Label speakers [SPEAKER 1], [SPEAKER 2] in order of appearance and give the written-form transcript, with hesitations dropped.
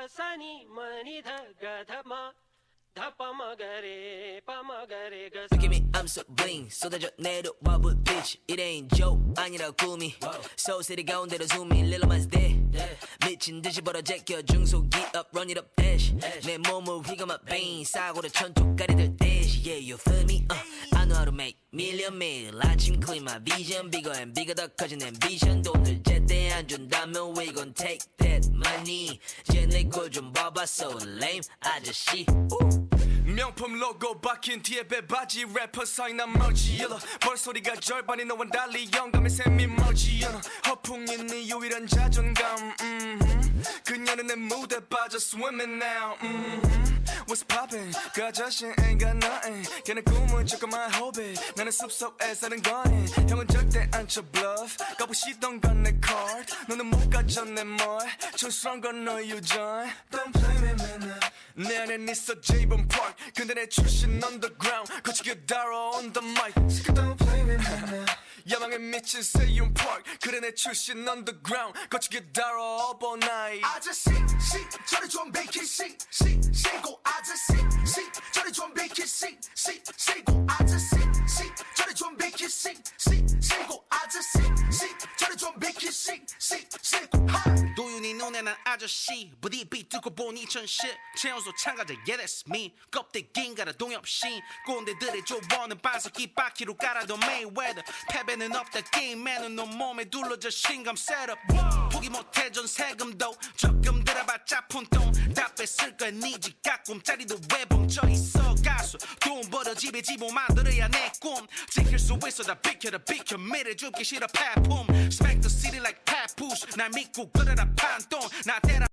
[SPEAKER 1] sani mani dha ga dha ma dha pa ma ga re ga
[SPEAKER 2] Look at me, I'm so bling 쏟아져 내려와 but bitch it ain't joke 아니라 꿈이 서울시티 가운데로 zoom in little man's day 미친 듯이 벌어 제껴 중소기 up run it up dash 내 몸을 휘감아 vein 사고로 천쪽가리들 dash yeah you feel me I know how to make million meal 아침 clean my vision bigger and bigger 더 커진 ambition 돈을 제때 안 준다면 we gon' take that money 쟤네 꼴좀 봐봐 so lame 아저씨
[SPEAKER 3] 명품 로고 박힌 뒤에 배바지 래퍼 사인한 멀지 벌소리가 절반이 너와 달리 영감의 샘이 멀지 허풍인 네 유일한 자존감 그녀는 내 무대 빠져 swimming now What's poppin'? 그 아저씨 ain't got nothing 걔네 꿈은 조그만 호비 나는 숲속에 사는 거니 형은 절대 안 쳐 bluff 가보시던 건 내 card 너는 못 가져 내 말 촌스러운 건 너의 유전 Don't play me man 내 안엔 있어 J-Bone Park 근데 내 출신 underground 거치게 달아온 the mic Don't play me man 야망에 미친 세윤 Park 그래 내 출신 underground 거치게 달아 up all night
[SPEAKER 4] 아저씨 씨 저리 좀 비키 씨고 아저씨 씨 저리 좀 비키 씨고 아저씨 씨 저리 좀 비키 씨고 아저씨 씨 저리 좀 비키 씨고
[SPEAKER 5] 도윤이 눈에 난 아저씨 부디 비뜨고 본 2010 최연소 참가자 yeah that's me 껍데기인가라 동엽신 꼰대들의 조언은 반석기 바퀴로 깔아도 Mayweather 패배는 없다 게임에는 온몸에 둘러져 신감 셋업 포기 못해 전 세금도 조금 들어봤자 푼돈 다 뺐을 거야 니집 가꿈짜리도 왜 벙쪄 있어 가수 돈 벌어 집에 집어 만들어야 내 꿈 지킬 수 있어 다 비켜라 비켜 미래줄게 싫어 폐품 Smack the city like papoose 날 믿고 그래라 판돈 나 대라